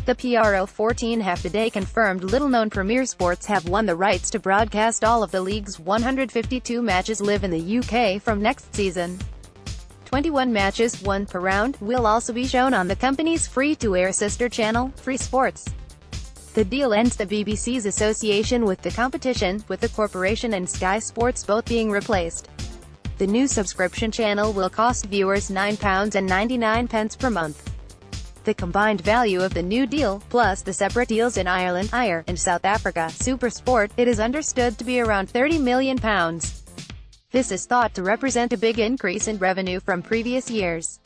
The PRO14 have today confirmed little-known Premier Sports have won the rights to broadcast all of the league's 152 matches live in the UK from next season. 21 matches, one per round, will also be shown on the company's free-to-air sister channel, FreeSports. The deal ends the BBC's association with the competition, with the corporation and Sky Sports both being replaced. The new subscription channel will cost viewers £9.99 per month. The combined value of the new deal, plus the separate deals in Ireland, IR, and South Africa, SuperSport, it is understood to be around £30 million. This is thought to represent a big increase in revenue from previous years.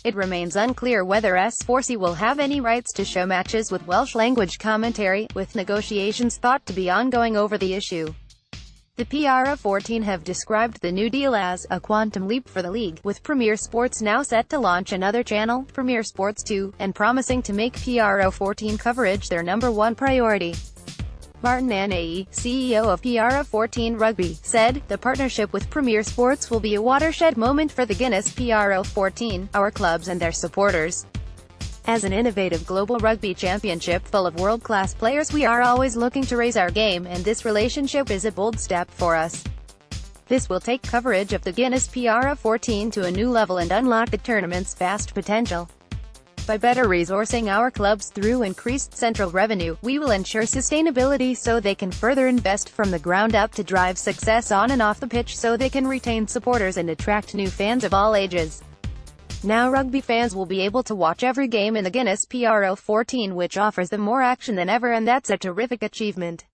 It remains unclear whether S4C will have any rights to show matches with Welsh-language commentary, with negotiations thought to be ongoing over the issue. The PRO14 have described the new deal as a quantum leap for the league, with Premier Sports now set to launch another channel, Premier Sports 2, and promising to make PRO14 coverage their #1 priority. Martin Anae, CEO of PRO14 Rugby, said, "The partnership with Premier Sports will be a watershed moment for the Guinness PRO14, our clubs and their supporters. As an innovative global rugby championship full of world-class players, we are always looking to raise our game, and this relationship is a bold step for us. This will take coverage of the Guinness PRO14 to a new level and unlock the tournament's vast potential. By better resourcing our clubs through increased central revenue, we will ensure sustainability so they can further invest from the ground up to drive success on and off the pitch so they can retain supporters and attract new fans of all ages. Now rugby fans will be able to watch every game in the Guinness PRO14, which offers them more action than ever, and that's a terrific achievement."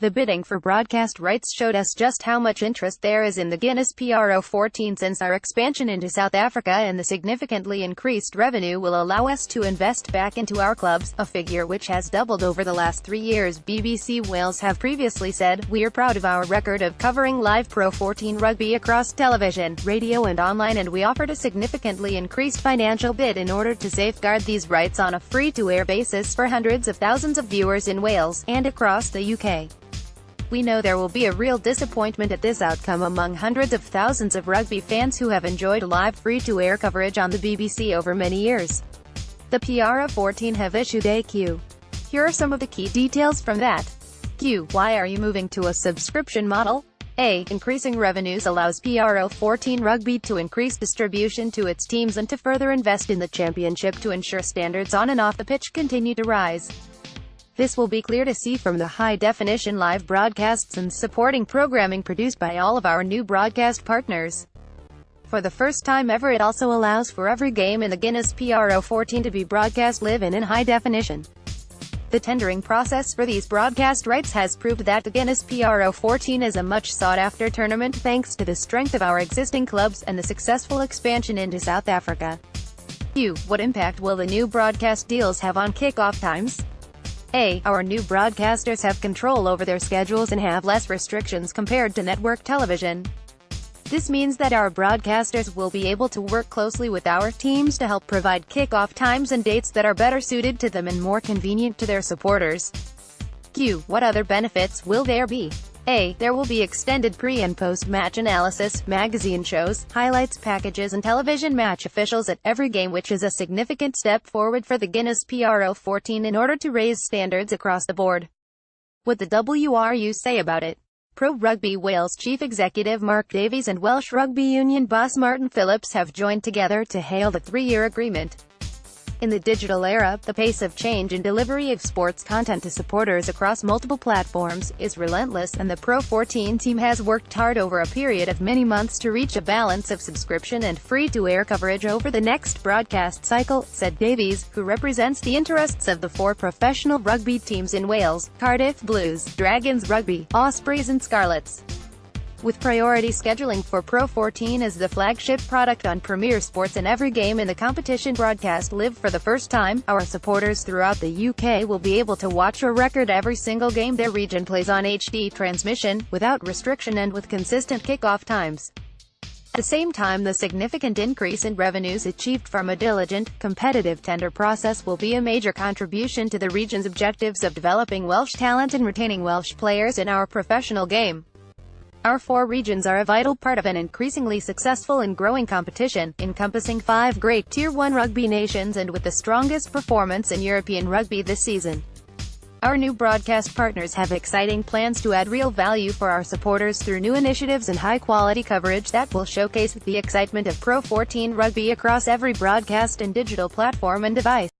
The bidding for broadcast rights showed us just how much interest there is in the Guinness PRO14 since our expansion into South Africa, and the significantly increased revenue will allow us to invest back into our clubs, a figure which has doubled over the last 3 years. BBC Wales have previously said, "We are proud of our record of covering live Pro14 rugby across television, radio and online, and we offered a significantly increased financial bid in order to safeguard these rights on a free-to-air basis for hundreds of thousands of viewers in Wales, and across the UK. We know there will be a real disappointment at this outcome among hundreds of thousands of rugby fans who have enjoyed live free-to-air coverage on the BBC over many years." The PRO14 have issued a Q. Here are some of the key details from that. Q. Why are you moving to a subscription model? A. Increasing revenues allows PRO14 Rugby to increase distribution to its teams and to further invest in the championship to ensure standards on and off the pitch continue to rise. This will be clear to see from the high-definition live broadcasts and supporting programming produced by all of our new broadcast partners. For the first time ever, it also allows for every game in the Guinness PRO14 to be broadcast live and in high definition. The tendering process for these broadcast rights has proved that the Guinness PRO14 is a much sought-after tournament thanks to the strength of our existing clubs and the successful expansion into South Africa. Q. What impact will the new broadcast deals have on kick-off times? A. Our new broadcasters have control over their schedules and have less restrictions compared to network television. This means that our broadcasters will be able to work closely with our teams to help provide kick-off times and dates that are better suited to them and more convenient to their supporters. Q. What other benefits will there be? A. There will be extended pre- and post-match analysis, magazine shows, highlights packages and television match officials at every game, which is a significant step forward for the Guinness PRO14 in order to raise standards across the board. What the WRU say about it? Pro Rugby Wales Chief Executive Mark Davies and Welsh Rugby Union boss Martin Phillips have joined together to hail the 3-year agreement. In the digital era, the pace of change in delivery of sports content to supporters across multiple platforms is relentless, and the Pro14 team has worked hard over a period of many months to reach a balance of subscription and free-to-air coverage over the next broadcast cycle, said Davies, who represents the interests of the 4 professional rugby teams in Wales: Cardiff Blues, Dragons Rugby, Ospreys and Scarlets. With priority scheduling for Pro14 as the flagship product on Premier Sports and every game in the competition broadcast live for the first time, our supporters throughout the UK will be able to watch or record every single game their region plays on HD transmission, without restriction and with consistent kick-off times. At the same time, the significant increase in revenues achieved from a diligent, competitive tender process will be a major contribution to the region's objectives of developing Welsh talent and retaining Welsh players in our professional game. Our 4 regions are a vital part of an increasingly successful and growing competition, encompassing 5 great Tier 1 rugby nations and with the strongest performance in European rugby this season. Our new broadcast partners have exciting plans to add real value for our supporters through new initiatives and high-quality coverage that will showcase the excitement of PRO14 rugby across every broadcast and digital platform and device.